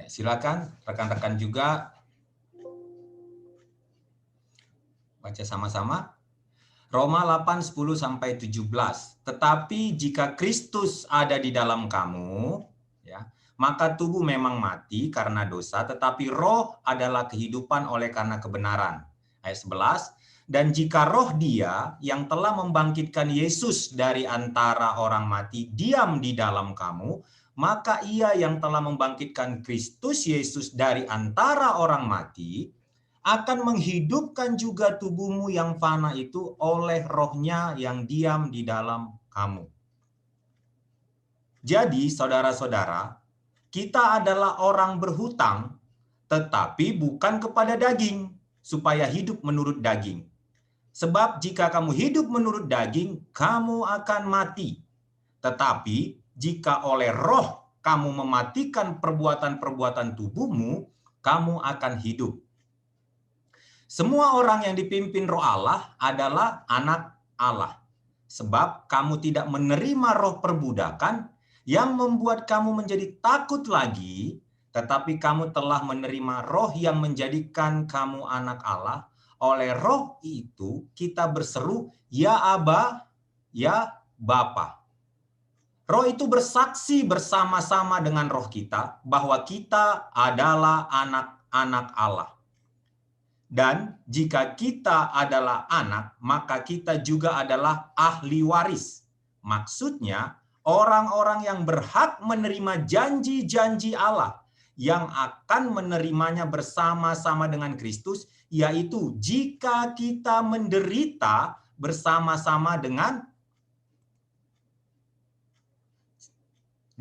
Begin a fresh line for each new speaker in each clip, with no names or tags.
Ya, silakan rekan-rekan juga baca sama-sama. Roma 8, 10 sampai 17. Tetapi jika Kristus ada di dalam kamu, ya, maka tubuh memang mati karena dosa, tetapi roh adalah kehidupan oleh karena kebenaran. Ayat 11. Dan jika roh Dia yang telah membangkitkan Yesus dari antara orang mati diam di dalam kamu, maka Ia yang telah membangkitkan Kristus Yesus dari antara orang mati akan menghidupkan juga tubuhmu yang fana itu oleh rohnya yang diam di dalam kamu. Jadi, saudara-saudara, kita adalah orang berhutang, tetapi bukan kepada daging, supaya hidup menurut daging. Sebab jika kamu hidup menurut daging, kamu akan mati. Tetapi jika oleh roh kamu mematikan perbuatan-perbuatan tubuhmu, kamu akan hidup. Semua orang yang dipimpin roh Allah adalah anak Allah. Sebab kamu tidak menerima roh perbudakan yang membuat kamu menjadi takut lagi, tetapi kamu telah menerima roh yang menjadikan kamu anak Allah. Oleh roh itu kita berseru, ya Aba, ya Bapa. Roh itu bersaksi bersama-sama dengan roh kita bahwa kita adalah anak-anak Allah. Dan jika kita adalah anak, maka kita juga adalah ahli waris. Maksudnya, orang-orang yang berhak menerima janji-janji Allah yang akan menerimanya bersama-sama dengan Kristus, yaitu jika kita menderita bersama-sama dengan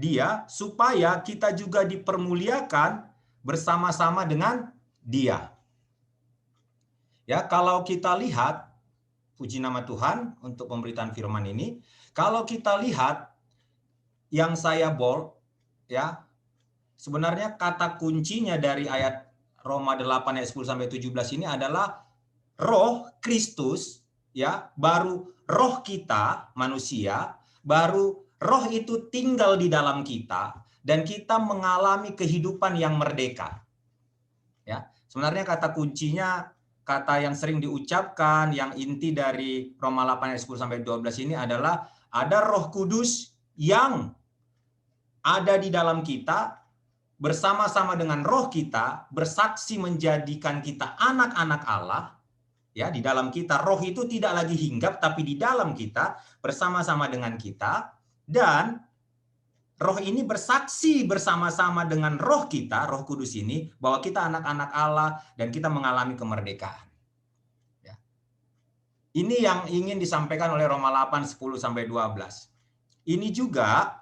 Dia, supaya kita juga dipermuliakan bersama-sama dengan Dia. Ya, kalau kita lihat, puji nama Tuhan untuk pemberitaan firman ini. Kalau kita lihat yang saya bold, ya, sebenarnya kata kuncinya dari ayat Roma 8 ayat 10 sampai 17 ini adalah roh Kristus, ya, baru roh kita manusia, baru roh itu tinggal di dalam kita dan kita mengalami kehidupan yang merdeka. Ya, sebenarnya kata kuncinya, kata yang sering diucapkan, yang inti dari Roma 8 ayat 10 sampai 12 ini adalah ada Roh Kudus yang ada di dalam kita bersama-sama dengan roh kita bersaksi menjadikan kita anak-anak Allah. Ya, di dalam kita roh itu tidak lagi hinggap tapi di dalam kita bersama-sama dengan kita, dan roh ini bersaksi bersama-sama dengan roh kita, Roh Kudus ini, bahwa kita anak-anak Allah dan kita mengalami kemerdekaan. Ya. Ini yang ingin disampaikan oleh Roma 8, 10 sampai 12. Ini juga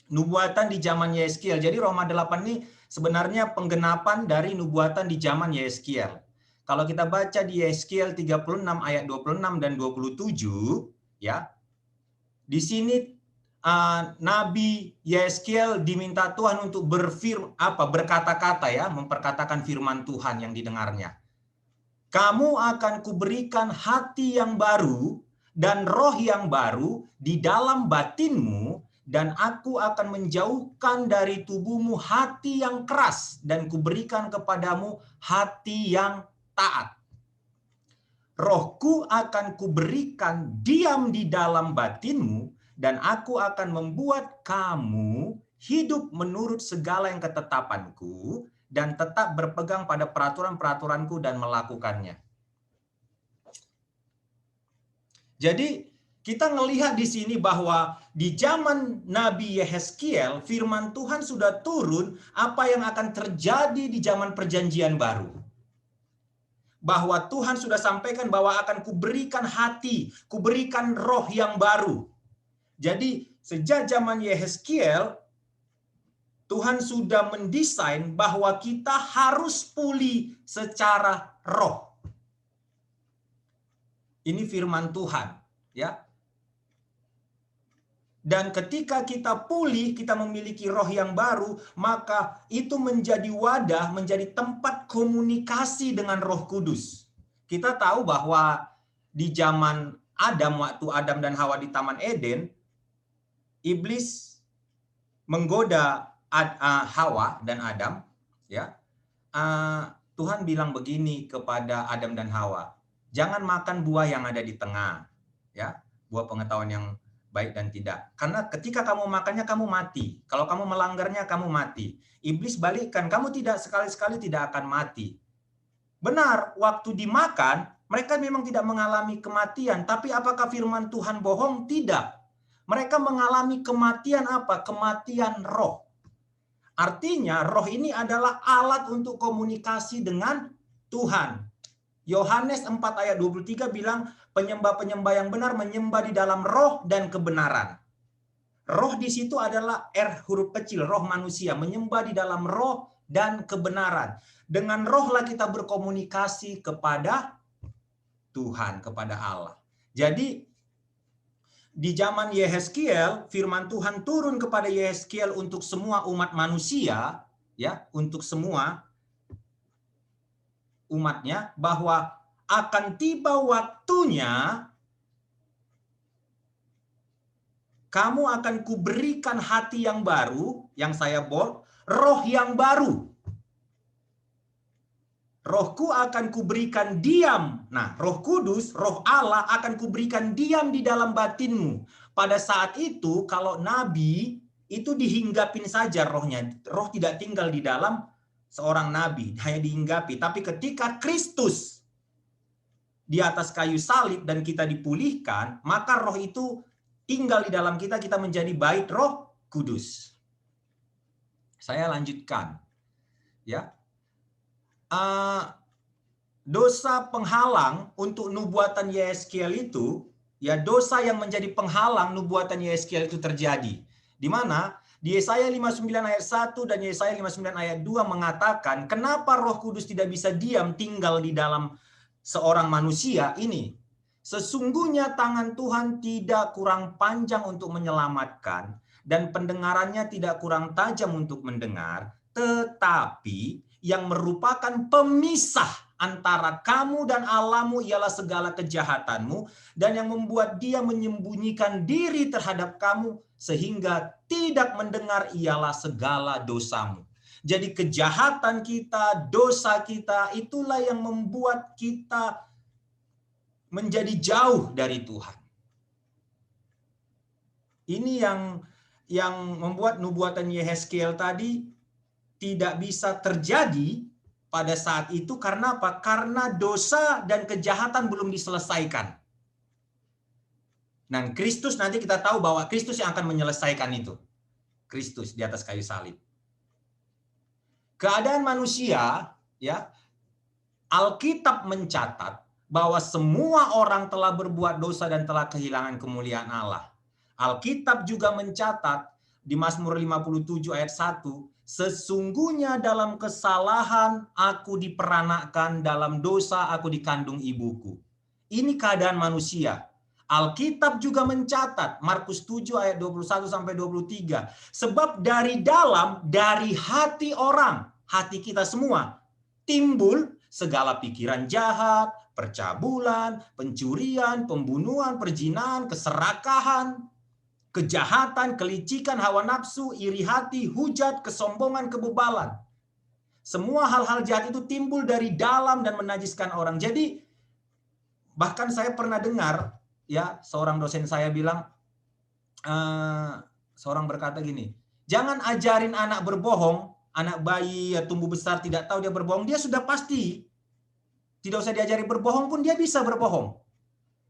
nubuatan di zaman Yeskiel. Jadi Roma 8 ini sebenarnya penggenapan dari nubuatan di zaman Yeskiel. Kalau kita baca di Yeskiel 36 ayat 26 dan 27, ya. Di sini Nabi Yeskiel diminta Tuhan untuk berkata-kata, ya, memperkatakan firman Tuhan yang didengarnya. Kamu akan kuberikan hati yang baru dan roh yang baru di dalam batinmu, dan aku akan menjauhkan dari tubuhmu hati yang keras dan kuberikan kepadamu hati yang taat. Rohku akan kuberikan diam di dalam batinmu, dan aku akan membuat kamu hidup menurut segala yang ketetapanku dan tetap berpegang pada peraturan-peraturanku dan melakukannya. Jadi kita ngelihat di sini bahwa di zaman Nabi Yeskiel, firman Tuhan sudah turun apa yang akan terjadi di zaman Perjanjian Baru. Bahwa Tuhan sudah sampaikan bahwa akan kuberikan hati, kuberikan roh yang baru. Jadi sejak zaman Yeskiel, Tuhan sudah mendesain bahwa kita harus pulih secara roh. Ini firman Tuhan, ya. Dan ketika kita pulih, kita memiliki roh yang baru, maka itu menjadi wadah, menjadi tempat komunikasi dengan Roh Kudus. Kita tahu bahwa di zaman Adam, waktu Adam dan Hawa di Taman Eden, iblis menggoda Hawa dan Adam, ya, Tuhan bilang begini kepada Adam dan Hawa, jangan makan buah yang ada di tengah, ya, buah pengetahuan yang baik dan tidak. Karena ketika kamu makannya kamu mati. Kalau kamu melanggarnya kamu mati. Iblis balikkan, kamu tidak sekali-sekali tidak akan mati. Benar, waktu dimakan mereka memang tidak mengalami kematian, tapi apakah firman Tuhan bohong? Tidak. Mereka mengalami kematian apa? Kematian roh. Artinya roh ini adalah alat untuk komunikasi dengan Tuhan. Yohanes 4 ayat 23 bilang penyembah-penyembah yang benar menyembah di dalam roh dan kebenaran. Roh di situ adalah R huruf kecil, roh manusia, menyembah di dalam roh dan kebenaran. Dengan rohlah kita berkomunikasi kepada Tuhan, kepada Allah. Jadi di zaman Yehezkiel, firman Tuhan turun kepada Yehezkiel untuk semua umat manusia, ya, untuk semua umatnya, bahwa akan tiba waktunya kamu akan kuberikan hati yang baru, yang saya bold, roh yang baru. Rohku akan kuberikan diam. Nah, Roh Kudus, Roh Allah akan kuberikan diam di dalam batinmu. Pada saat itu, kalau nabi itu dihinggapin saja rohnya. Roh tidak tinggal di dalam seorang nabi, hanya dihinggapi. Tapi ketika Kristus di atas kayu salib dan kita dipulihkan, maka roh itu tinggal di dalam kita, kita menjadi bait Roh Kudus. Saya lanjutkan. Ya. Dosa penghalang untuk nubuatan Yehezkiel itu, ya, dosa yang menjadi penghalang nubuatan Yehezkiel itu terjadi. Di mana di Yesaya 59 ayat 1 dan Yesaya 59 ayat 2 mengatakan, kenapa Roh Kudus tidak bisa diam tinggal di dalam seorang manusia ini? Sesungguhnya tangan Tuhan tidak kurang panjang untuk menyelamatkan dan pendengarannya tidak kurang tajam untuk mendengar, tetapi yang merupakan pemisah antara kamu dan Allahmu ialah segala kejahatanmu, dan yang membuat dia menyembunyikan diri terhadap kamu sehingga tidak mendengar ialah segala dosamu. Jadi kejahatan kita, dosa kita, itulah yang membuat kita menjadi jauh dari Tuhan. Ini yang membuat nubuatan Yehezkiel tadi tidak bisa terjadi pada saat itu. Karena apa? Karena dosa dan kejahatan belum diselesaikan. Dan Kristus, nanti kita tahu bahwa Kristus yang akan menyelesaikan itu. Kristus di atas kayu salib. Keadaan manusia, ya, Alkitab mencatat bahwa semua orang telah berbuat dosa dan telah kehilangan kemuliaan Allah. Alkitab juga mencatat di Mazmur 57 ayat 1, sesungguhnya dalam kesalahan aku diperanakkan, dalam dosa aku dikandung ibuku. Ini keadaan manusia. Alkitab juga mencatat Markus 7 ayat 21 sampai 23, sebab dari dalam, dari hati orang, hati kita semua, timbul segala pikiran jahat, percabulan, pencurian, pembunuhan, perzinahan, keserakahan, kejahatan, kelicikan, hawa nafsu, iri hati, hujat, kesombongan, kebebalan. Semua hal-hal jahat itu timbul dari dalam dan menajiskan orang. Jadi bahkan saya pernah dengar, ya, seorang dosen saya bilang, seorang berkata gini, jangan ajarin anak berbohong. Anak bayi ya, tumbuh besar tidak tahu dia berbohong, dia sudah pasti tidak usah diajari berbohong pun dia bisa berbohong.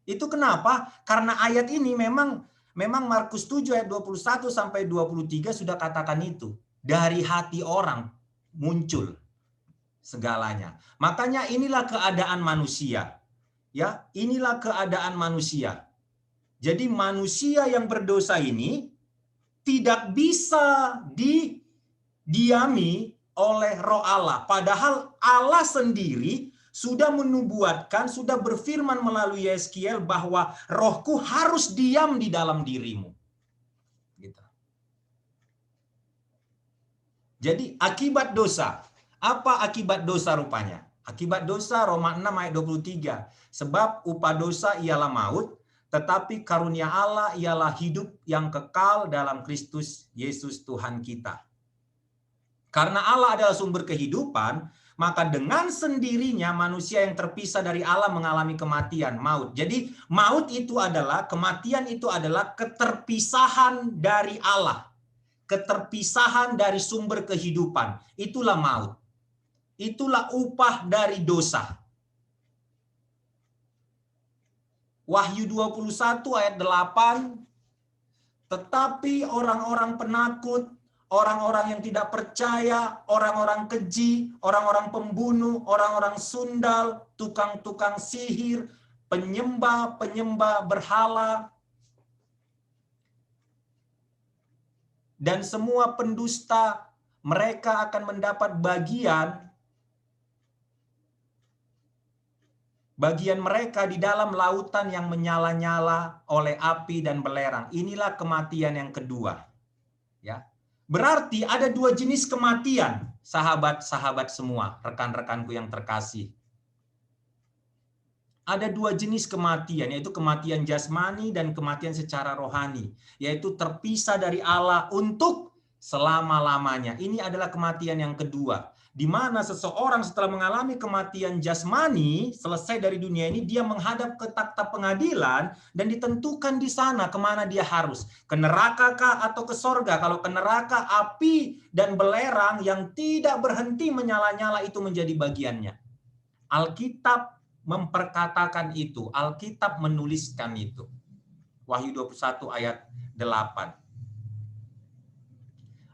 Itu kenapa? Karena ayat ini memang Markus 7 ayat 21 sampai 23 sudah katakan itu. Dari hati orang muncul segalanya. Makanya inilah keadaan manusia. Ya, inilah keadaan manusia. Jadi manusia yang berdosa ini tidak bisa didiami oleh Roh Allah. Padahal Allah sendiri sudah menubuatkan, sudah berfirman melalui Yehezkiel bahwa rohku harus diam di dalam dirimu. Gitu. Jadi akibat dosa. Apa akibat dosa rupanya? Akibat dosa Roma 6 ayat 23. Sebab upah dosa ialah maut, tetapi karunia Allah ialah hidup yang kekal dalam Kristus Yesus Tuhan kita. Karena Allah adalah sumber kehidupan, maka dengan sendirinya manusia yang terpisah dari Allah mengalami kematian, maut. Jadi maut itu adalah, kematian itu adalah keterpisahan dari Allah. Keterpisahan dari sumber kehidupan. Itulah maut. Itulah upah dari dosa. Wahyu 21 ayat 8, tetapi orang-orang penakut, orang-orang yang tidak percaya, orang-orang keji, orang-orang pembunuh, orang-orang sundal, tukang-tukang sihir, penyembah-penyembah berhala, dan semua pendusta, mereka akan mendapat bagian mereka di dalam lautan yang menyala-nyala oleh api dan belerang. Inilah kematian yang kedua. Ya. Berarti ada dua jenis kematian, sahabat-sahabat semua, rekan-rekanku yang terkasih. Ada dua jenis kematian, yaitu kematian jasmani dan kematian secara rohani, yaitu terpisah dari Allah untuk selama-lamanya. Ini adalah kematian yang kedua, di mana seseorang setelah mengalami kematian jasmani, selesai dari dunia ini, dia menghadap ke takhta pengadilan dan ditentukan di sana kemana dia harus. Ke neraka kah atau ke sorga? Kalau ke neraka, api dan belerang yang tidak berhenti menyala-nyala itu menjadi bagiannya. Alkitab memperkatakan itu, Alkitab menuliskan itu. Wahyu 21 ayat 8.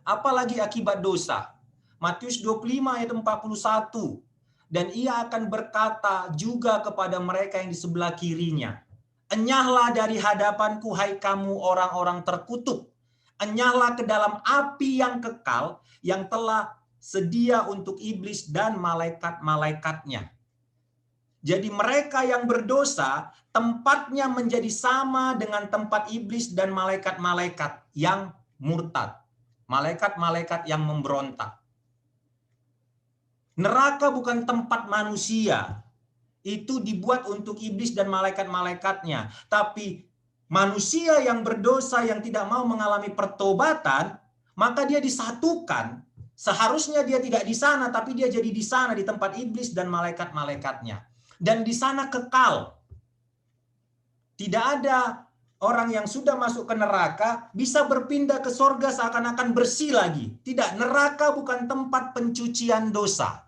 Apalagi akibat dosa. Matius 25 ayat 41. Dan ia akan berkata juga kepada mereka yang di sebelah kirinya, enyahlah dari hadapanku, hai kamu orang-orang terkutuk. Enyahlah ke dalam api yang kekal, yang telah sedia untuk iblis dan malaikat-malaikatnya. Jadi mereka yang berdosa, tempatnya menjadi sama dengan tempat iblis dan malaikat-malaikat yang murtad. Malaikat-malaikat yang memberontak. Neraka bukan tempat manusia. Itu dibuat untuk iblis dan malaikat-malaikatnya. Tapi manusia yang berdosa, yang tidak mau mengalami pertobatan, maka dia disatukan. Seharusnya dia tidak di sana, tapi dia jadi di sana, di tempat iblis dan malaikat-malaikatnya. Dan di sana kekal. Tidak ada orang yang sudah masuk ke neraka bisa berpindah ke sorga seakan-akan bersih lagi. Tidak, neraka bukan tempat pencucian dosa.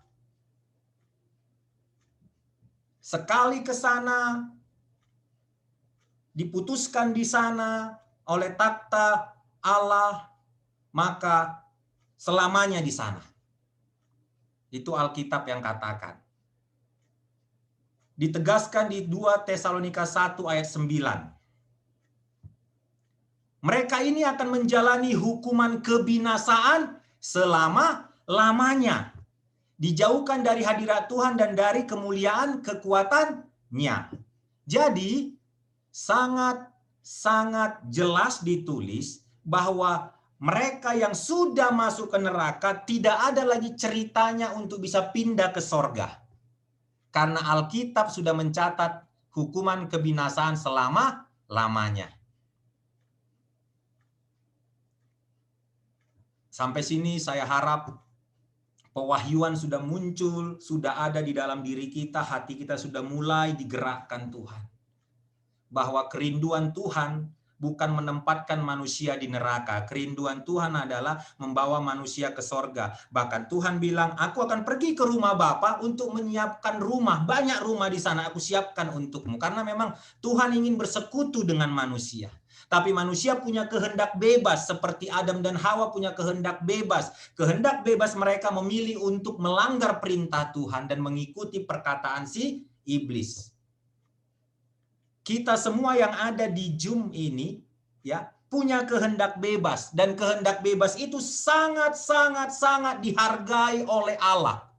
Sekali ke sana, diputuskan di sana oleh takhta Allah, maka selamanya di sana. Itu Alkitab yang katakan. Ditegaskan di 2 Tesalonika 1 ayat 9. Mereka ini akan menjalani hukuman kebinasaan selama-lamanya. Dijauhkan dari hadirat Tuhan dan dari kemuliaan kekuatannya. Jadi, sangat jelas ditulis bahwa mereka yang sudah masuk ke neraka tidak ada lagi ceritanya untuk bisa pindah ke sorga. Karena Alkitab sudah mencatat hukuman kebinasaan selama-lamanya. Sampai sini saya harap pewahyuan sudah muncul, sudah ada di dalam diri kita, hati kita sudah mulai digerakkan Tuhan. Bahwa kerinduan Tuhan bukan menempatkan manusia di neraka. Kerinduan Tuhan adalah membawa manusia ke sorga. Bahkan Tuhan bilang, aku akan pergi ke rumah Bapa untuk menyiapkan rumah. Banyak rumah di sana aku siapkan untukmu. Karena memang Tuhan ingin bersekutu dengan manusia. Tapi manusia punya kehendak bebas, seperti Adam dan Hawa punya kehendak bebas. Kehendak bebas mereka memilih untuk melanggar perintah Tuhan dan mengikuti perkataan si iblis. Kita semua yang ada di Zoom ini ya punya kehendak bebas, dan kehendak bebas itu sangat dihargai oleh Allah.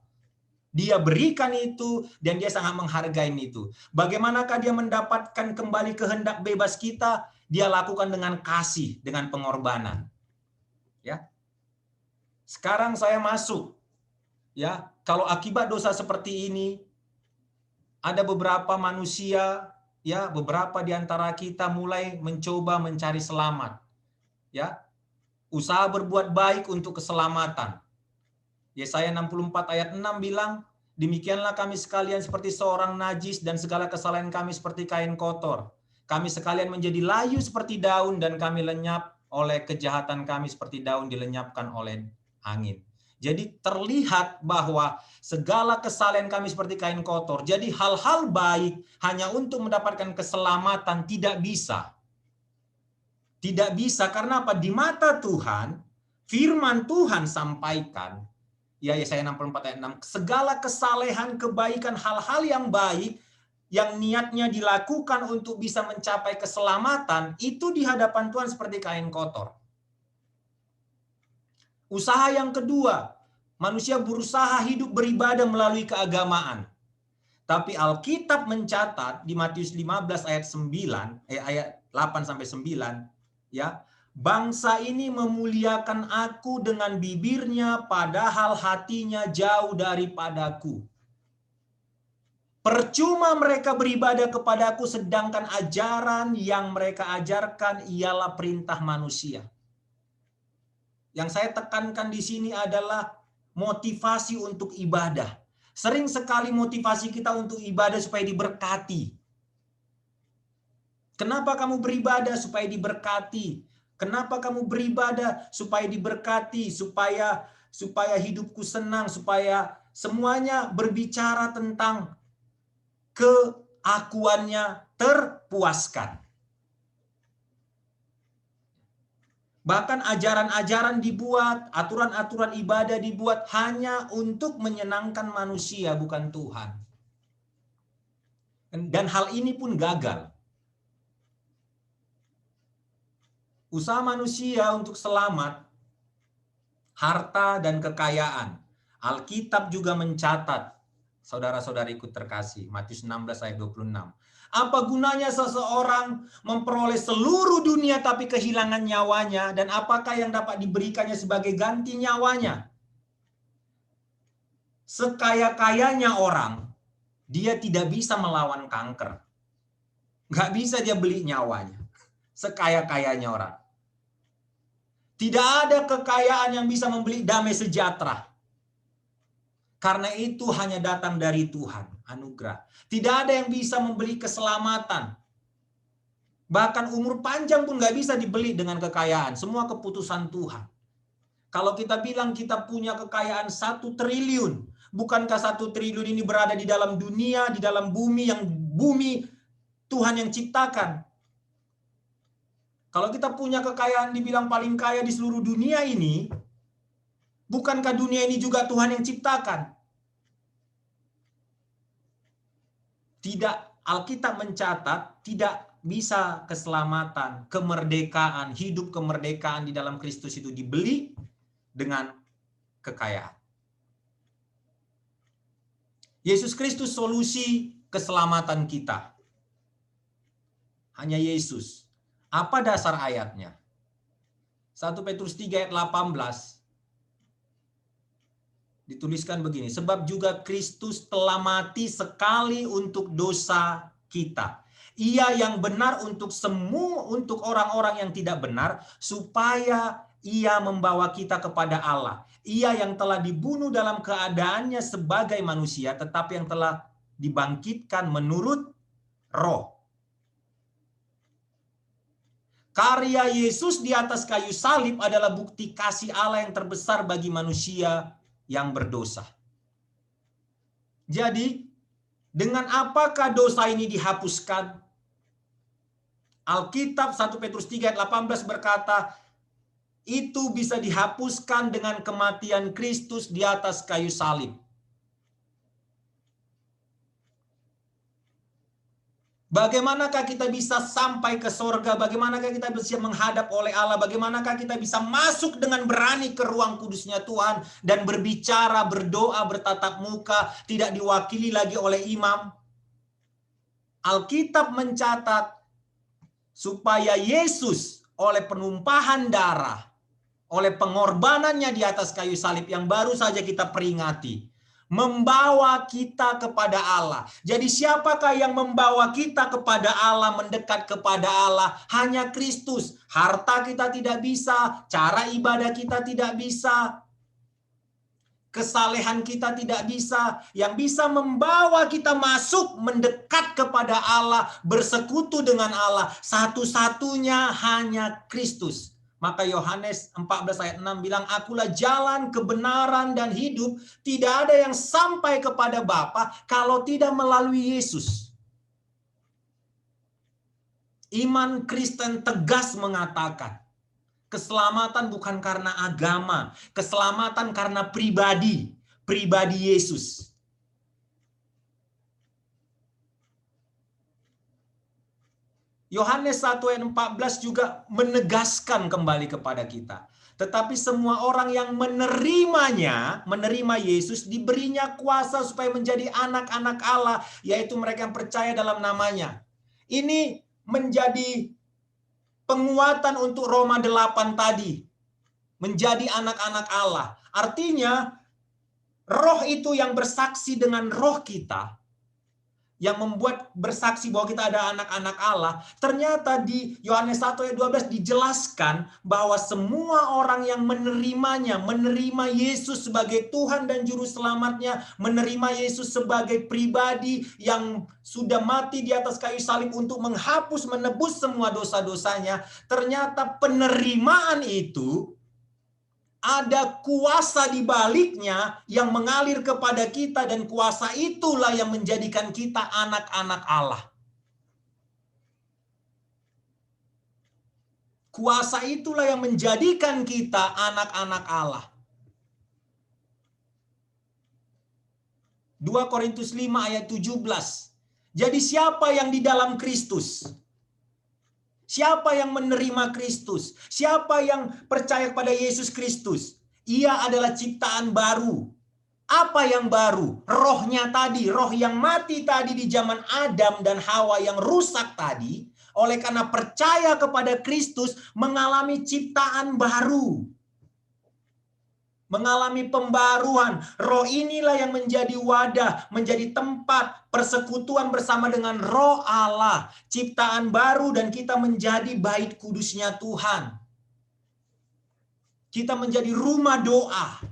Dia berikan itu dan dia sangat menghargai itu. Bagaimanakah dia mendapatkan kembali kehendak bebas kita? Dia lakukan dengan kasih, dengan pengorbanan. Ya. Sekarang saya masuk. Ya, kalau akibat dosa seperti ini ada beberapa manusia, ya, beberapa di antara kita mulai mencoba mencari selamat. Ya. Usaha berbuat baik untuk keselamatan. Yesaya 64 ayat 6 bilang, demikianlah kami sekalian seperti seorang najis dan segala kesalahan kami seperti kain kotor. Kami sekalian menjadi layu seperti daun dan kami lenyap oleh kejahatan kami seperti daun dilenyapkan oleh angin. Jadi terlihat bahwa segala kesalahan kami seperti kain kotor. Jadi hal-hal baik hanya untuk mendapatkan keselamatan tidak bisa. Tidak bisa karena apa? Di mata Tuhan, firman Tuhan sampaikan, ya Yesaya 64 ayat 6, segala kesalehan, kebaikan, hal-hal yang baik yang niatnya dilakukan untuk bisa mencapai keselamatan, itu di hadapan Tuhan seperti kain kotor. Usaha yang kedua, manusia berusaha hidup beribadah melalui keagamaan. Tapi Alkitab mencatat di Matius 15 ayat 9, ayat 8 sampai 9, ya, bangsa ini memuliakan aku dengan bibirnya padahal hatinya jauh daripadaku. Percuma mereka beribadah kepadaku sedangkan ajaran yang mereka ajarkan ialah perintah manusia. Yang saya tekankan di sini adalah motivasi untuk ibadah. Sering sekali motivasi kita untuk ibadah supaya diberkati. Kenapa kamu beribadah? Supaya diberkati. Kenapa kamu beribadah? Supaya diberkati, supaya hidupku senang, supaya semuanya berbicara tentang keakuannya terpuaskan. Bahkan ajaran-ajaran dibuat, aturan-aturan ibadah dibuat hanya untuk menyenangkan manusia, bukan Tuhan. Dan hal ini pun gagal. Usaha manusia untuk selamat, harta dan kekayaan. Alkitab juga mencatat, saudara-saudariku terkasih, Matius 16 ayat 26. Apa gunanya seseorang memperoleh seluruh dunia tapi kehilangan nyawanya, dan apakah yang dapat diberikannya sebagai ganti nyawanya? Sekaya-kayanya orang, dia tidak bisa melawan kanker. Nggak bisa dia beli nyawanya. Sekaya-kayanya orang. Tidak ada kekayaan yang bisa membeli damai sejahtera. Karena itu hanya datang dari Tuhan, anugerah. Tidak ada yang bisa membeli keselamatan. Bahkan umur panjang pun nggak bisa dibeli dengan kekayaan. Semua keputusan Tuhan. Kalau kita bilang kita punya kekayaan 1 triliun, bukankah 1 triliun ini berada di dalam dunia, di dalam bumi, yang bumi Tuhan yang ciptakan? Kalau kita punya kekayaan dibilang paling kaya di seluruh dunia ini, bukankah dunia ini juga Tuhan yang ciptakan? Tidak, Alkitab mencatat tidak bisa keselamatan, kemerdekaan, hidup kemerdekaan di dalam Kristus itu dibeli dengan kekayaan. Yesus Kristus solusi keselamatan kita. Hanya Yesus. Apa dasar ayatnya? 1 Petrus 3 ayat 18 dituliskan begini, sebab juga Kristus telah mati sekali untuk dosa kita. Ia yang benar untuk orang-orang yang tidak benar, supaya ia membawa kita kepada Allah. Ia yang telah dibunuh dalam keadaannya sebagai manusia, tetapi yang telah dibangkitkan menurut roh. Karya Yesus di atas kayu salib adalah bukti kasih Allah yang terbesar bagi manusia yang berdosa. Jadi, dengan apakah dosa ini dihapuskan? Alkitab 1 Petrus 3 ayat 18 berkata, itu bisa dihapuskan dengan kematian Kristus di atas kayu salib. Bagaimanakah kita bisa sampai ke sorga? Bagaimanakah kita bisa menghadap oleh Allah? Bagaimanakah kita bisa masuk dengan berani ke ruang kudusnya Tuhan dan berbicara, berdoa, bertatap muka, tidak diwakili lagi oleh imam? Alkitab mencatat supaya Yesus oleh penumpahan darah, oleh pengorbanannya di atas kayu salib yang baru saja kita peringati, membawa kita kepada Allah. Jadi siapakah yang membawa kita kepada Allah, mendekat kepada Allah? Hanya Kristus. Harta kita tidak bisa, cara ibadah kita tidak bisa. Kesalehan kita tidak bisa. Yang bisa membawa kita masuk, mendekat kepada Allah, bersekutu dengan Allah, satu-satunya hanya Kristus. Maka Yohanes 14 ayat 6 bilang, akulah jalan, kebenaran, dan hidup. Tidak ada yang sampai kepada Bapa kalau tidak melalui Yesus. Iman Kristen tegas mengatakan, keselamatan bukan karena agama, keselamatan karena pribadi Yesus. Yohanes 1 ayat 14 juga menegaskan kembali kepada kita. Tetapi semua orang yang menerima Yesus, diberinya kuasa supaya menjadi anak-anak Allah, yaitu mereka yang percaya dalam namanya. Ini menjadi penguatan untuk Roma 8 tadi. Menjadi anak-anak Allah. Artinya, roh itu yang bersaksi dengan roh kita, yang membuat bersaksi bahwa kita ada anak-anak Allah. Ternyata di Yohanes 1 ayat 12 dijelaskan bahwa semua orang yang menerimanya, menerima Yesus sebagai Tuhan dan Juru Selamatnya, menerima Yesus sebagai pribadi yang sudah mati di atas kayu salib untuk menghapus, menebus semua dosa-dosanya. Ternyata penerimaan itu ada kuasa di baliknya yang mengalir kepada kita, dan kuasa itulah yang menjadikan kita anak-anak Allah. Kuasa itulah yang menjadikan kita anak-anak Allah. 2 Korintus 5 ayat 17. Jadi siapa yang di dalam Kristus? Siapa yang menerima Kristus? Siapa yang percaya kepada Yesus Kristus? Ia adalah ciptaan baru. Apa yang baru? Rohnya tadi, roh yang mati tadi di zaman Adam dan Hawa yang rusak tadi, oleh karena percaya kepada Kristus, mengalami ciptaan baru. Mengalami pembaruan. Roh inilah yang menjadi wadah, menjadi tempat persekutuan bersama dengan roh Allah. Ciptaan baru, dan kita menjadi bait kudusnya Tuhan. Kita menjadi rumah doa.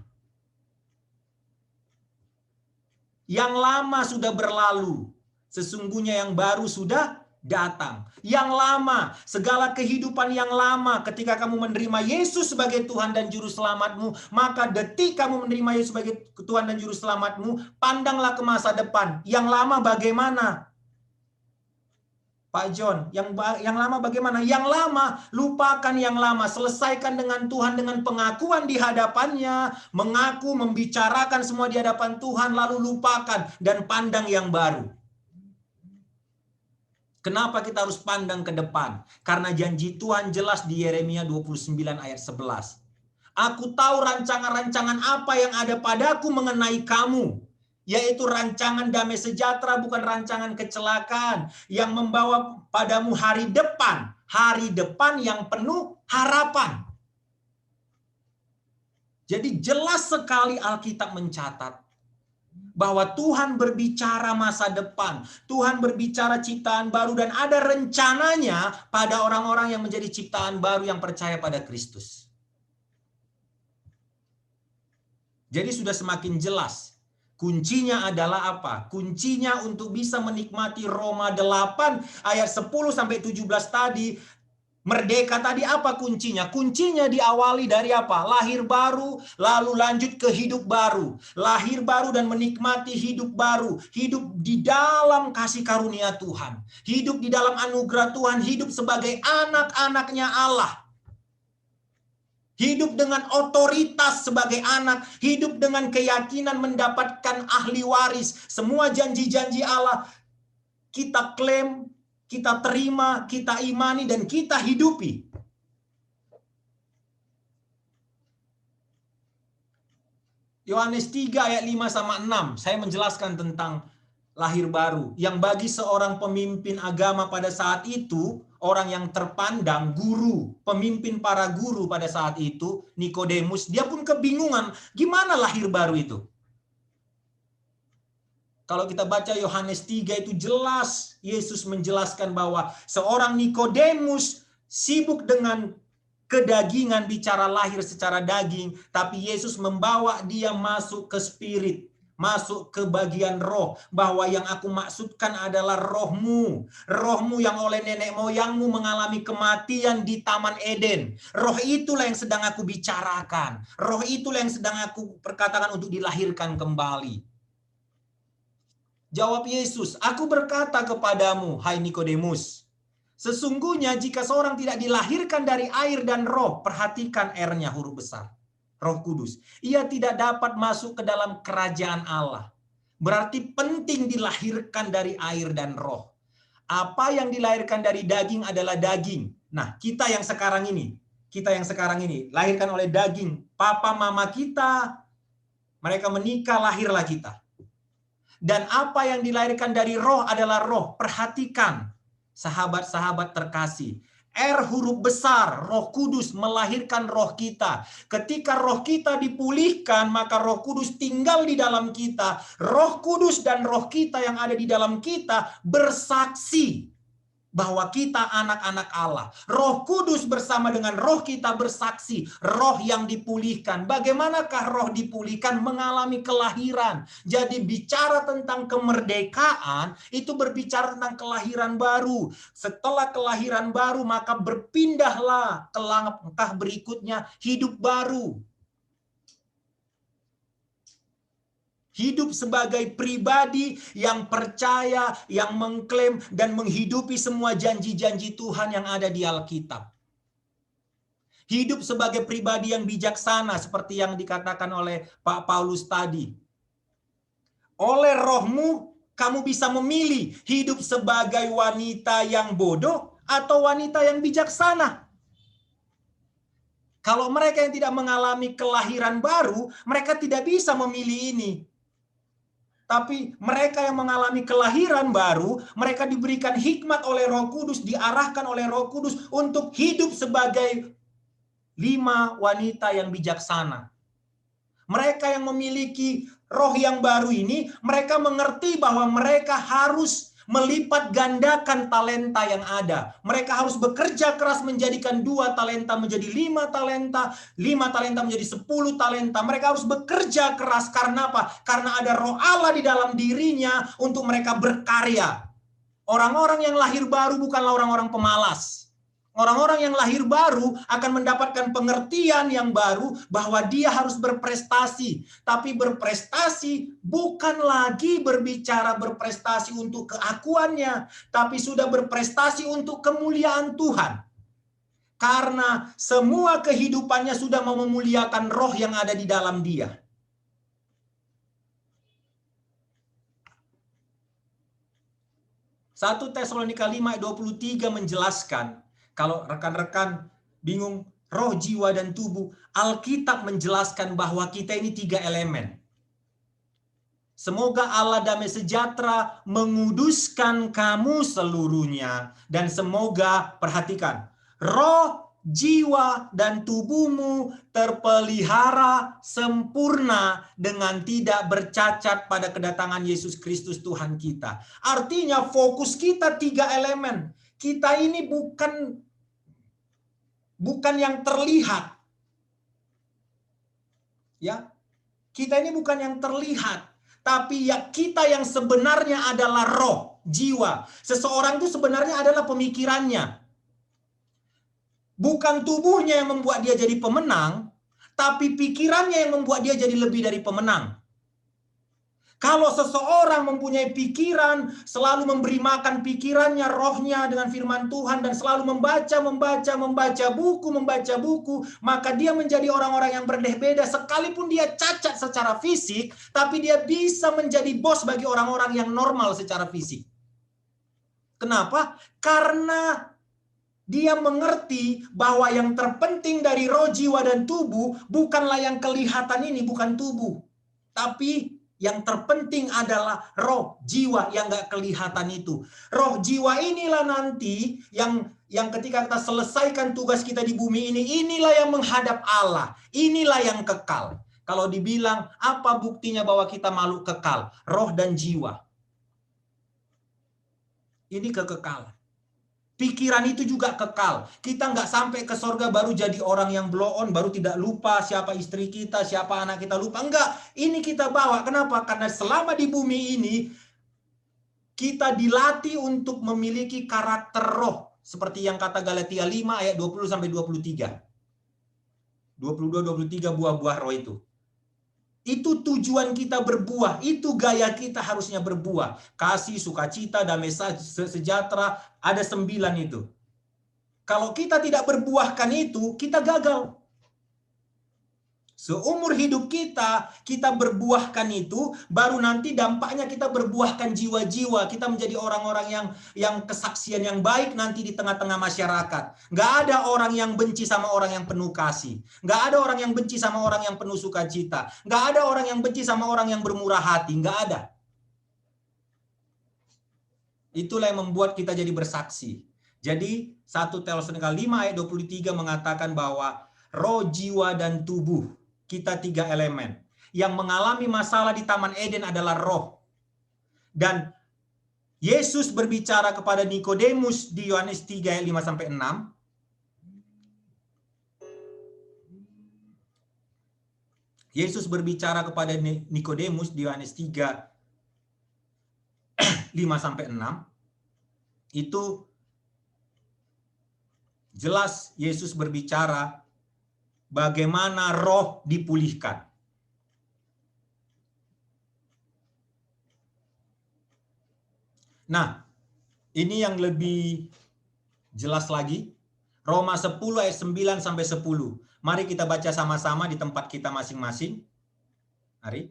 Yang lama sudah berlalu, sesungguhnya yang baru sudah datang. Yang lama, segala kehidupan yang lama, ketika kamu menerima Yesus sebagai Tuhan dan Juru Selamatmu, maka detik kamu menerima Yesus sebagai Tuhan dan Juru Selamatmu, pandanglah ke masa depan. Yang lama bagaimana? Pak John, yang lama bagaimana? Yang lama, lupakan yang lama. Selesaikan dengan Tuhan dengan pengakuan di hadapannya. Mengaku, membicarakan semua di hadapan Tuhan, lalu lupakan dan pandang yang baru. Kenapa kita harus pandang ke depan? Karena janji Tuhan jelas di Yeremia 29 ayat 11. Aku tahu rancangan-rancangan apa yang ada padaku mengenai kamu, yaitu rancangan damai sejahtera, bukan rancangan kecelakaan, yang membawa padamu hari depan yang penuh harapan. Jadi jelas sekali Alkitab mencatat bahwa Tuhan berbicara masa depan, Tuhan berbicara ciptaan baru, dan ada rencananya pada orang-orang yang menjadi ciptaan baru yang percaya pada Kristus. Jadi sudah semakin jelas. Kuncinya adalah apa? Kuncinya untuk bisa menikmati Roma 8 ayat 10-17 tadi, merdeka tadi, apa kuncinya? Kuncinya diawali dari apa? Lahir baru, lalu lanjut ke hidup baru. Lahir baru dan menikmati hidup baru. Hidup di dalam kasih karunia Tuhan. Hidup di dalam anugerah Tuhan. Hidup sebagai anak-anaknya Allah. Hidup dengan otoritas sebagai anak. Hidup dengan keyakinan mendapatkan ahli waris. Semua janji-janji Allah kita klaim, kita terima, kita imani, dan kita hidupi. Yohanes 3 ayat 5-6, saya menjelaskan tentang lahir baru. Yang bagi seorang pemimpin agama pada saat itu, orang yang terpandang, guru, pemimpin para guru pada saat itu, Nikodemus, dia pun kebingungan, gimana lahir baru itu? Kalau kita baca Yohanes 3 itu jelas Yesus menjelaskan bahwa seorang Nikodemus sibuk dengan kedagingan bicara lahir secara daging, tapi Yesus membawa dia masuk ke spirit, masuk ke bagian roh, bahwa yang aku maksudkan adalah rohmu. Rohmu yang oleh nenek moyangmu mengalami kematian di Taman Eden. Roh itulah yang sedang aku bicarakan. Roh itulah yang sedang aku perkatakan untuk dilahirkan kembali. Jawab Yesus, aku berkata kepadamu, hai Nikodemus, sesungguhnya jika seorang tidak dilahirkan dari air dan roh, perhatikan R-nya huruf besar, Roh Kudus, ia tidak dapat masuk ke dalam kerajaan Allah. Berarti penting dilahirkan dari air dan roh. Apa yang dilahirkan dari daging adalah daging. Nah, kita yang sekarang ini, lahirkan oleh daging. Papa mama kita, mereka menikah, lahirlah kita. Dan apa yang dilahirkan dari roh adalah roh. Perhatikan, sahabat-sahabat terkasih. R huruf besar, Roh Kudus melahirkan roh kita. Ketika roh kita dipulihkan, maka Roh Kudus tinggal di dalam kita. Roh Kudus dan roh kita yang ada di dalam kita bersaksi bahwa kita anak-anak Allah. Roh Kudus bersama dengan roh kita bersaksi, roh yang dipulihkan. Bagaimanakah roh dipulihkan? Mengalami kelahiran. Jadi bicara tentang kemerdekaan, itu berbicara tentang kelahiran baru. Setelah kelahiran baru, maka berpindahlah ke langkah berikutnya, hidup baru. Hidup sebagai pribadi yang percaya, yang mengklaim, dan menghidupi semua janji-janji Tuhan yang ada di Alkitab. Hidup sebagai pribadi yang bijaksana, seperti yang dikatakan oleh Pak Paulus tadi. Oleh rohmu, kamu bisa memilih hidup sebagai wanita yang bodoh atau wanita yang bijaksana. Kalau mereka yang tidak mengalami kelahiran baru, mereka tidak bisa memilih ini. Tapi mereka yang mengalami kelahiran baru, mereka diberikan hikmat oleh Roh Kudus, diarahkan oleh Roh Kudus untuk hidup sebagai 5 wanita yang bijaksana. Mereka yang memiliki roh yang baru ini, mereka mengerti bahwa mereka harus melipat gandakan talenta yang ada. Mereka harus bekerja keras menjadikan 2 talenta menjadi 5 talenta, 5 talenta menjadi 10 talenta. Mereka harus bekerja keras karena apa? Karena ada roh Allah di dalam dirinya untuk mereka berkarya. Orang-orang yang lahir baru bukanlah orang-orang pemalas. Orang-orang yang lahir baru akan mendapatkan pengertian yang baru bahwa dia harus berprestasi. Tapi berprestasi bukan lagi berbicara berprestasi untuk keakuannya, tapi sudah berprestasi untuk kemuliaan Tuhan. Karena semua kehidupannya sudah mau memuliakan roh yang ada di dalam dia. Satu Tesalonika 5:23 menjelaskan, kalau rekan-rekan bingung roh, jiwa, dan tubuh, Alkitab menjelaskan bahwa kita ini 3 elemen. Semoga Allah damai sejahtera menguduskan kamu seluruhnya. Dan semoga, perhatikan, roh, jiwa, dan tubuhmu terpelihara sempurna dengan tidak bercacat pada kedatangan Yesus Kristus Tuhan kita. Artinya fokus kita 3 elemen. Kita ini bukan yang terlihat. Ya. Kita ini bukan yang terlihat, tapi ya kita yang sebenarnya adalah roh, jiwa. Seseorang itu sebenarnya adalah pemikirannya. Bukan tubuhnya yang membuat dia jadi pemenang, tapi pikirannya yang membuat dia jadi lebih dari pemenang. Kalau seseorang mempunyai pikiran, selalu memberi makan pikirannya, rohnya dengan firman Tuhan, dan selalu membaca buku, maka dia menjadi orang-orang yang berbeda. Sekalipun dia cacat secara fisik, tapi dia bisa menjadi bos bagi orang-orang yang normal secara fisik. Kenapa? Karena dia mengerti bahwa yang terpenting dari roh, jiwa, dan tubuh bukanlah yang kelihatan ini, bukan tubuh. Tapi yang terpenting adalah roh, jiwa yang gak kelihatan itu. Roh, jiwa inilah nanti yang ketika kita selesaikan tugas kita di bumi ini, inilah yang menghadap Allah. Inilah yang kekal. Kalau dibilang apa buktinya bahwa kita makhluk kekal? Roh dan jiwa. Ini kekekalan. Pikiran itu juga kekal. Kita nggak sampai ke sorga baru jadi orang yang blow on, baru tidak lupa siapa istri kita, siapa anak kita, lupa. Enggak, ini kita bawa. Kenapa? Karena selama di bumi ini, kita dilatih untuk memiliki karakter roh. Seperti yang kata Galatia 5 ayat 20-23. 22-23 buah-buah roh itu. Itu tujuan kita berbuah. Itu gaya kita harusnya berbuah. Kasih, sukacita, damai sejahtera. Ada 9 itu. Kalau kita tidak berbuahkan itu, kita gagal. Seumur hidup kita berbuahkan itu, baru nanti dampaknya kita berbuahkan jiwa-jiwa. Kita menjadi orang-orang yang kesaksian yang baik nanti di tengah-tengah masyarakat. Nggak ada orang yang benci sama orang yang penuh kasih. Nggak ada orang yang benci sama orang yang penuh sukacita. Nggak ada orang yang benci sama orang yang bermurah hati. Nggak ada. Itulah yang membuat kita jadi bersaksi. Jadi 1 Tesalonika 5 ayat 23 mengatakan bahwa roh, jiwa, dan tubuh, kita 3 elemen. Yang mengalami masalah di Taman Eden adalah roh. Dan Yesus berbicara kepada Nikodemus di Yohanes 3 ayat 5-6. Yesus berbicara kepada Nikodemus di Yohanes 3 5-6. Itu jelas Yesus berbicara bagaimana roh dipulihkan. Nah, ini yang lebih jelas lagi. Roma 10 ayat 9-10. Mari kita baca sama-sama di tempat kita masing-masing. Mari.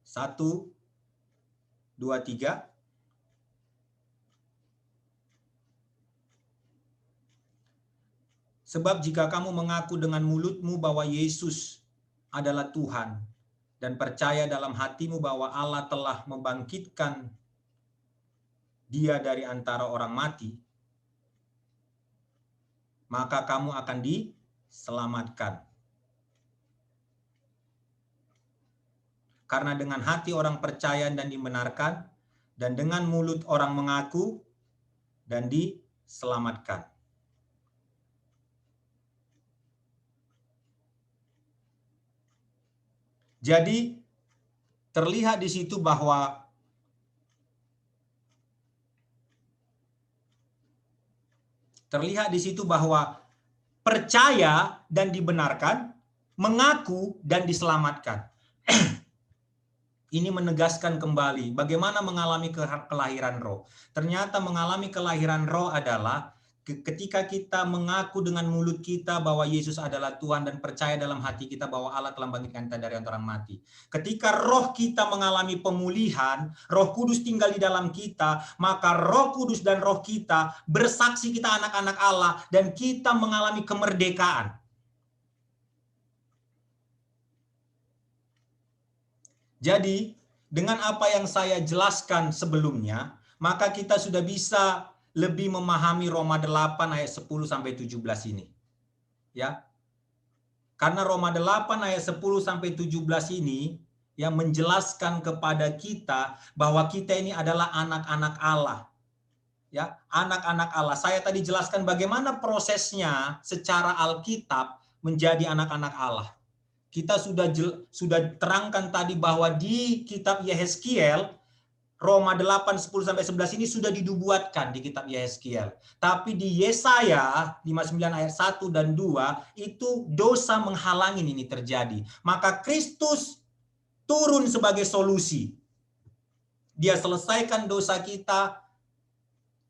1, 2, 3. Sebab jika kamu mengaku dengan mulutmu bahwa Yesus adalah Tuhan dan percaya dalam hatimu bahwa Allah telah membangkitkan Dia dari antara orang mati, maka kamu akan diselamatkan. Karena dengan hati orang percaya dan dibenarkan, dan dengan mulut orang mengaku dan diselamatkan. Jadi terlihat di situ bahwa percaya dan dibenarkan, mengaku dan diselamatkan. Ini menegaskan kembali bagaimana mengalami kelahiran roh. Ternyata mengalami kelahiran roh adalah ketika kita mengaku dengan mulut kita bahwa Yesus adalah Tuhan dan percaya dalam hati kita bahwa Allah telah membangkitkan kita dari antara orang mati. Ketika roh kita mengalami pemulihan, Roh Kudus tinggal di dalam kita, maka Roh Kudus dan roh kita bersaksi kita anak-anak Allah dan kita mengalami kemerdekaan. Jadi, dengan apa yang saya jelaskan sebelumnya, maka kita sudah bisa lebih memahami Roma 8 ayat 10-17 ini. Ya. Karena Roma 8 ayat 10-17 ini yang menjelaskan kepada kita bahwa kita ini adalah anak-anak Allah. Ya, anak-anak Allah. Saya tadi jelaskan bagaimana prosesnya secara Alkitab menjadi anak-anak Allah. Kita sudah terangkan tadi bahwa di kitab Yehezkiel Roma 8, 10-11 ini sudah dinubuatkan di kitab Yehezkiel. Tapi di Yesaya 59 ayat 1 dan 2 itu dosa menghalangi ini terjadi. Maka Kristus turun sebagai solusi. Dia selesaikan dosa kita.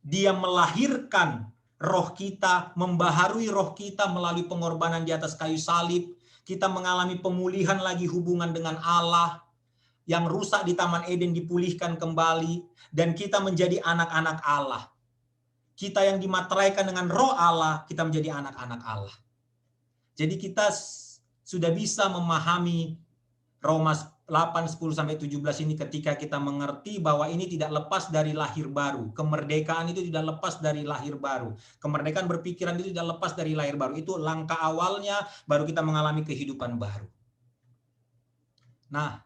Dia melahirkan roh kita, membaharui roh kita melalui pengorbanan di atas kayu salib. Kita mengalami pemulihan lagi hubungan dengan Allah. Yang rusak di Taman Eden dipulihkan kembali, dan kita menjadi anak-anak Allah. Kita yang dimateraikan dengan roh Allah, kita menjadi anak-anak Allah. Jadi kita sudah bisa memahami Roma 8, 10-17 ini ketika kita mengerti bahwa ini tidak lepas dari lahir baru. Kemerdekaan itu tidak lepas dari lahir baru. Kemerdekaan berpikiran itu tidak lepas dari lahir baru. Itu langkah awalnya, baru kita mengalami kehidupan baru. Nah,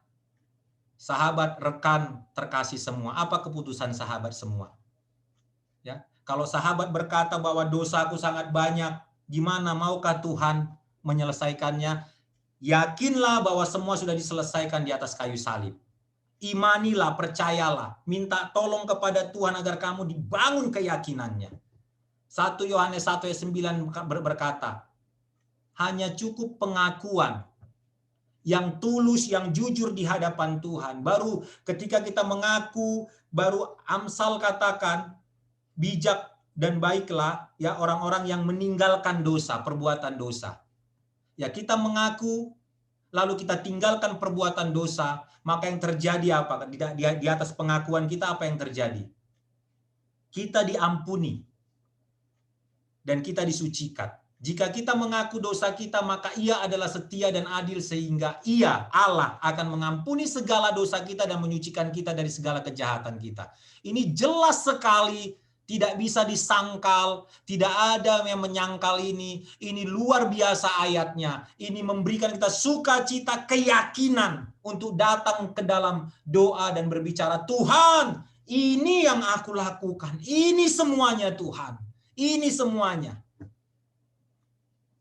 sahabat, rekan, terkasih semua. Apa keputusan sahabat semua? Ya, Kalau sahabat berkata bahwa dosaku sangat banyak, gimana maukah Tuhan menyelesaikannya? Yakinlah bahwa semua sudah diselesaikan di atas kayu salib. Imanilah, percayalah, minta tolong kepada Tuhan agar kamu dibangun keyakinannya. 1 Yohanes 1 ayat 9 berkata, hanya cukup pengakuan yang tulus, yang jujur di hadapan Tuhan. Baru ketika kita mengaku, baru Amsal katakan, bijak dan baiklah ya orang-orang yang meninggalkan dosa, perbuatan dosa. Ya, kita mengaku lalu kita tinggalkan perbuatan dosa, maka yang terjadi apa? Di atas pengakuan kita apa yang terjadi? Kita diampuni dan kita disucikan. Jika kita mengaku dosa kita, maka Ia adalah setia dan adil sehingga Ia, Allah, akan mengampuni segala dosa kita dan menyucikan kita dari segala kejahatan kita. Ini jelas sekali, tidak bisa disangkal, tidak ada yang menyangkal ini. Ini luar biasa ayatnya. Ini memberikan kita sukacita, keyakinan untuk datang ke dalam doa dan berbicara, Tuhan, ini yang aku lakukan. Ini semuanya Tuhan. Ini semuanya.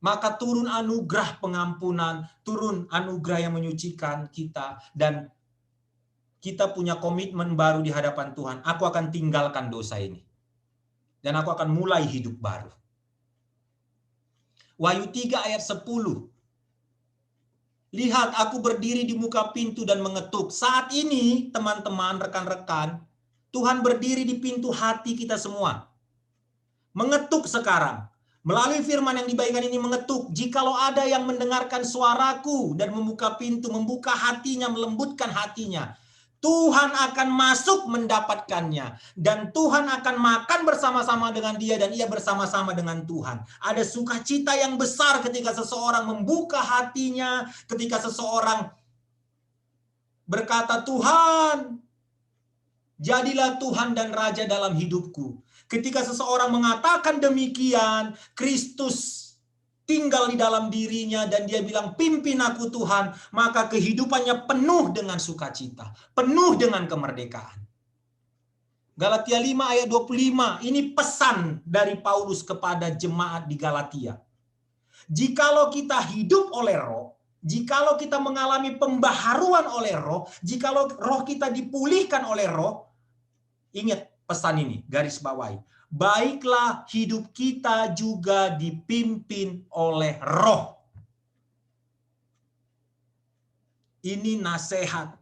Maka turun anugerah pengampunan, turun anugerah yang menyucikan kita, dan kita punya komitmen baru di hadapan Tuhan. Aku akan tinggalkan dosa ini. Dan aku akan mulai hidup baru. Wahyu 3 ayat 10. Lihat, aku berdiri di muka pintu dan mengetuk. Saat ini, teman-teman, rekan-rekan, Tuhan berdiri di pintu hati kita semua. Mengetuk sekarang. Melalui firman yang dibagikan ini mengetuk. Jikalau ada yang mendengarkan suaraku dan membuka pintu, membuka hatinya, melembutkan hatinya, Tuhan akan masuk mendapatkannya. Dan Tuhan akan makan bersama-sama dengan dia dan ia bersama-sama dengan Tuhan. Ada sukacita yang besar ketika seseorang membuka hatinya, ketika seseorang berkata, Tuhan, jadilah Tuhan dan Raja dalam hidupku. Ketika seseorang mengatakan demikian, Kristus tinggal di dalam dirinya dan dia bilang, pimpin aku Tuhan, maka kehidupannya penuh dengan sukacita, penuh dengan kemerdekaan. Galatia 5 ayat 25, ini pesan dari Paulus kepada jemaat di Galatia. Jikalau kita hidup oleh Roh, jikalau kita mengalami pembaharuan oleh Roh, jikalau roh kita dipulihkan oleh Roh, ingat pesan ini, garis bawahi. Baiklah hidup kita juga dipimpin oleh Roh. Ini nasihat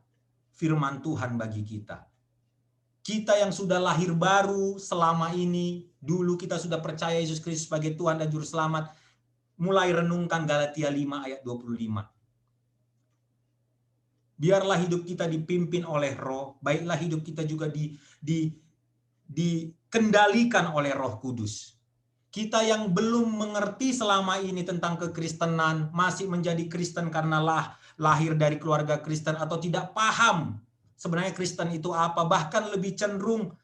firman Tuhan bagi kita. Kita yang sudah lahir baru selama ini, dulu kita sudah percaya Yesus Kristus sebagai Tuhan dan Juru Selamat, mulai renungkan Galatia 5 ayat 25. Biarlah hidup kita dipimpin oleh Roh, baiklah hidup kita juga dikendalikan oleh Roh Kudus. Kita yang belum mengerti selama ini tentang kekristenan, masih menjadi Kristen karena lahir dari keluarga Kristen atau tidak paham sebenarnya Kristen itu apa, bahkan lebih cenderung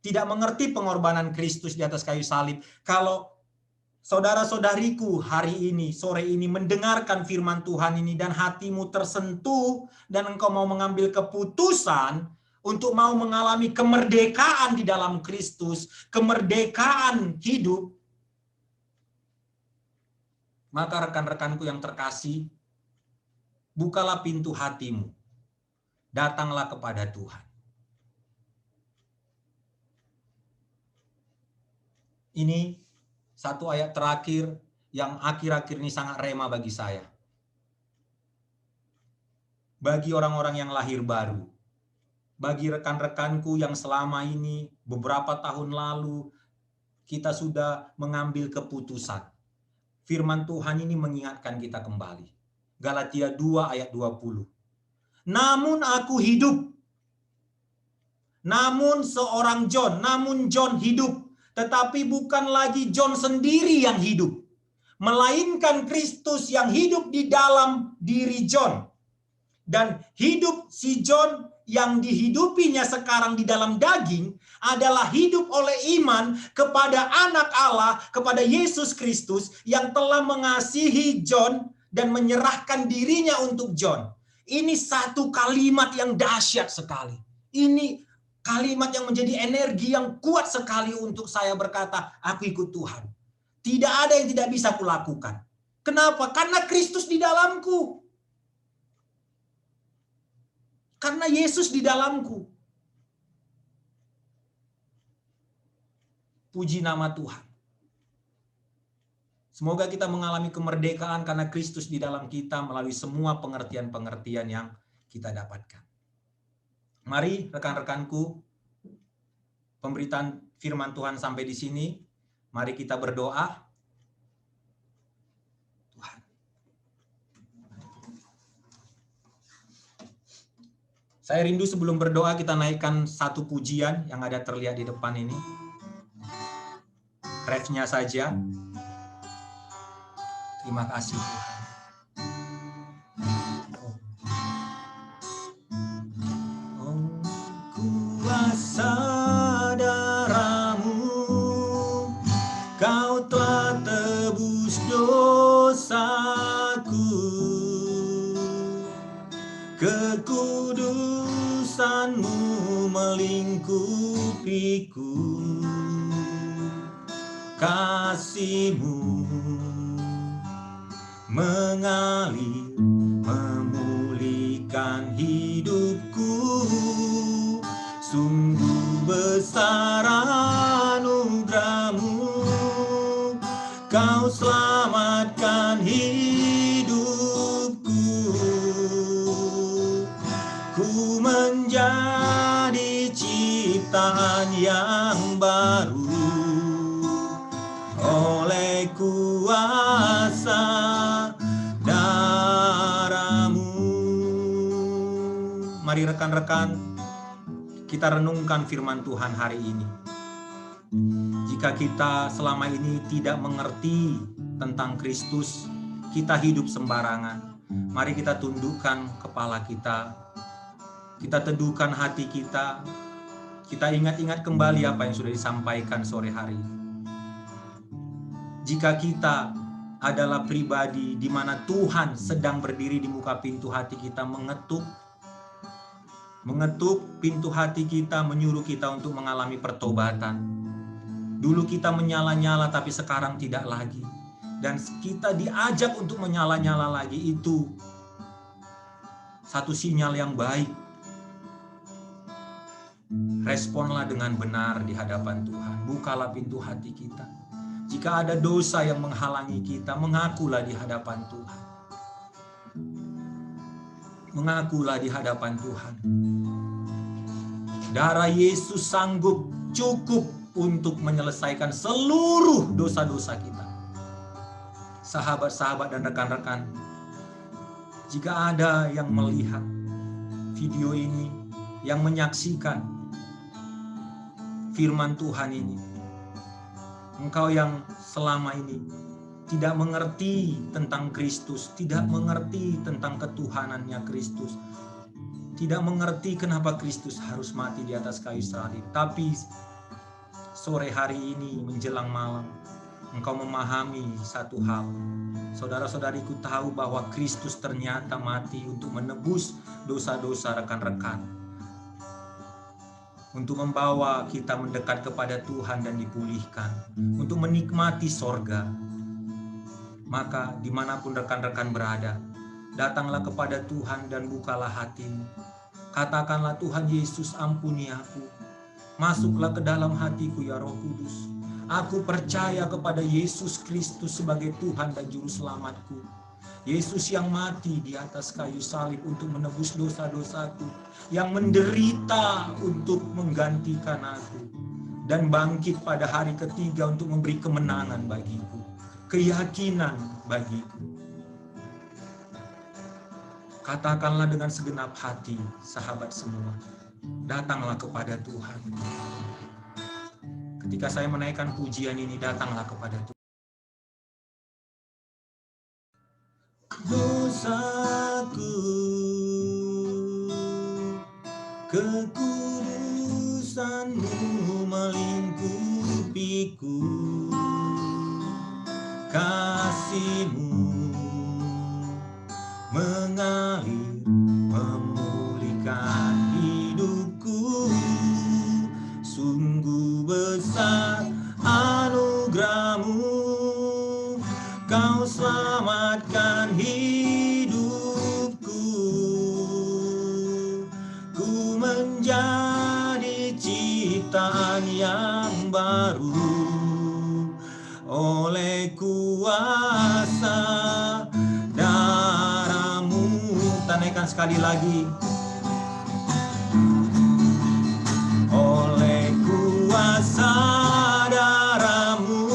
tidak mengerti pengorbanan Kristus di atas kayu salib. Kalau saudara-saudariku hari ini, sore ini mendengarkan firman Tuhan ini dan hatimu tersentuh dan engkau mau mengambil keputusan untuk mau mengalami kemerdekaan di dalam Kristus, kemerdekaan hidup, maka rekan-rekanku yang terkasih, bukalah pintu hatimu. Datanglah kepada Tuhan. Ini satu ayat terakhir yang akhir-akhir ini sangat rema bagi saya. Bagi orang-orang yang lahir baru, bagi rekan-rekanku yang selama ini beberapa tahun lalu kita sudah mengambil keputusan. Firman Tuhan ini mengingatkan kita kembali. Galatia 2 ayat 20. Namun aku hidup. Namun seorang John, namun John hidup. Tetapi bukan lagi John sendiri yang hidup. Melainkan Kristus yang hidup di dalam diri John. Dan hidup si John yang dihidupinya sekarang di dalam daging adalah hidup oleh iman kepada anak Allah, kepada Yesus Kristus yang telah mengasihi John dan menyerahkan dirinya untuk John. Ini satu kalimat yang dahsyat sekali. Ini Kalimat yang menjadi energi yang kuat sekali untuk saya berkata, aku ikut Tuhan. Tidak ada yang tidak bisa kulakukan. Kenapa? Karena Kristus di dalamku. Karena Yesus di dalamku. Puji nama Tuhan. Semoga kita mengalami kemerdekaan karena Kristus di dalam kita melalui semua pengertian-pengertian yang kita dapatkan. Mari rekan-rekanku, pemberitaan firman Tuhan sampai di sini. Mari kita berdoa. Tuhan. Saya rindu sebelum berdoa kita naikkan satu pujian yang ada terlihat di depan ini. Refnya saja. Terima kasih Tuhan. Kuasa darah-Mu, Kau telah tebus dosaku. Kekudusan-Mu melingkupiku. Kasih-Mu mengalir, memulihkan hidupku. Sungguh besar anugerah-Mu, Kau selamatkan hidupku. Ku menjadi ciptaan yang baru oleh kuasa darah-Mu. Mari rekan-rekan, kita renungkan firman Tuhan hari ini. Jika kita selama ini tidak mengerti tentang Kristus, kita hidup sembarangan. Mari kita tundukkan kepala kita. Kita teduhkan hati kita. Kita ingat-ingat kembali apa yang sudah disampaikan sore hari. Jika kita adalah pribadi di mana Tuhan sedang berdiri di muka pintu hati kita, mengetuk pintu hati kita, menyuruh kita untuk mengalami pertobatan. Dulu kita menyala-nyala tapi sekarang tidak lagi. Dan kita diajak untuk menyala-nyala lagi, itu satu sinyal yang baik. Responlah dengan benar di hadapan Tuhan. Bukalah pintu hati kita. Jika ada dosa yang menghalangi kita, mengakulah di hadapan Tuhan. Mengakulah di hadapan Tuhan. Darah Yesus sanggup, cukup untuk menyelesaikan seluruh dosa-dosa kita. Sahabat-sahabat dan rekan-rekan, jika ada yang melihat video ini, yang menyaksikan firman Tuhan ini, engkau yang selama ini tidak mengerti tentang Kristus, tidak mengerti tentang ketuhanannya Kristus, tidak mengerti kenapa Kristus harus mati di atas kayu salib. Tapi sore hari ini menjelang malam, engkau memahami satu hal. Saudara-saudariku tahu bahwa Kristus ternyata mati untuk menebus dosa-dosa rekan-rekan. Untuk membawa kita mendekat kepada Tuhan dan dipulihkan. Untuk menikmati sorga. Maka dimanapun rekan-rekan berada, datanglah kepada Tuhan dan bukalah hatimu. Katakanlah, Tuhan Yesus, ampuni aku. Masuklah ke dalam hatiku ya Roh Kudus. Aku percaya kepada Yesus Kristus sebagai Tuhan dan Juru Selamatku. Yesus yang mati di atas kayu salib untuk menebus dosa-dosaku. Yang menderita untuk menggantikan aku. Dan bangkit pada hari ketiga untuk memberi kemenangan bagiku. Keyakinan bagiku. Katakanlah dengan segenap hati, sahabat semua, datanglah kepada Tuhan. Ketika saya menaikkan pujian ini, datanglah kepada Tuhan. Dosaku, kekudusan-Mu melingkupiku. Kasih-Mu mengalir, memulihkan hidupku. yang baru oleh kuasa darah-Mu. Kita naikkan sekali lagi. Oleh kuasa darah-Mu,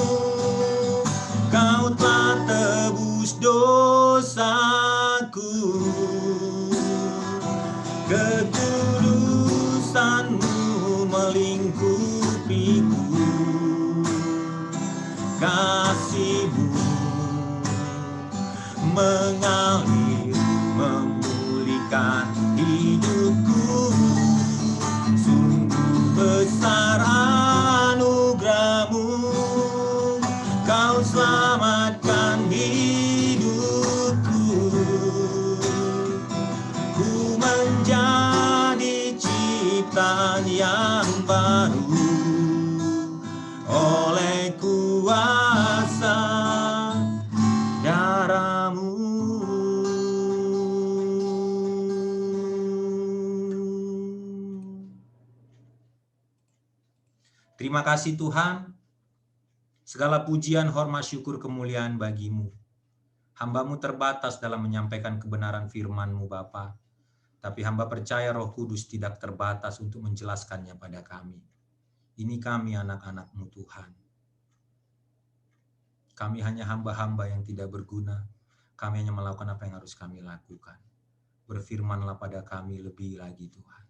Kau telah tebus dosaku. Kekudusan-Mu melingkupiku. Kasih-Mu mengalir memulihkan hidupku. Sungguh besar anugerah-Mu, Kau selamatkan hidupku. Ku menjadi ciptaan yang baru oleh kuasa darah-Mu. Terima kasih Tuhan, segala pujian, hormat, syukur, kemuliaan bagi-Mu. Hamba-Mu terbatas dalam menyampaikan kebenaran firman-Mu Bapa, tapi hamba percaya Roh Kudus tidak terbatas untuk menjelaskannya pada kami. Ini kami anak-anak-Mu Tuhan. Kami hanya hamba-hamba yang tidak berguna, kami hanya melakukan apa yang harus kami lakukan. Berfirmanlah pada kami lebih lagi Tuhan.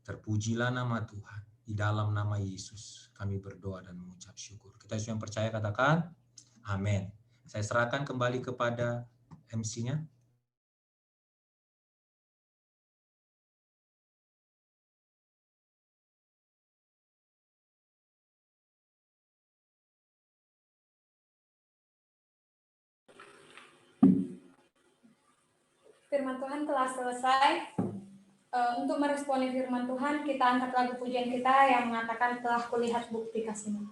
Terpujilah nama Tuhan. Di dalam nama Yesus kami berdoa dan mengucap syukur. Kita semua yang percaya katakan amin. Saya serahkan kembali kepada MC-nya.
Firman Tuhan telah selesai. Untuk meresponi firman Tuhan, kita angkat lagu pujian kita yang mengatakan telah kulihat bukti kasih-Mu.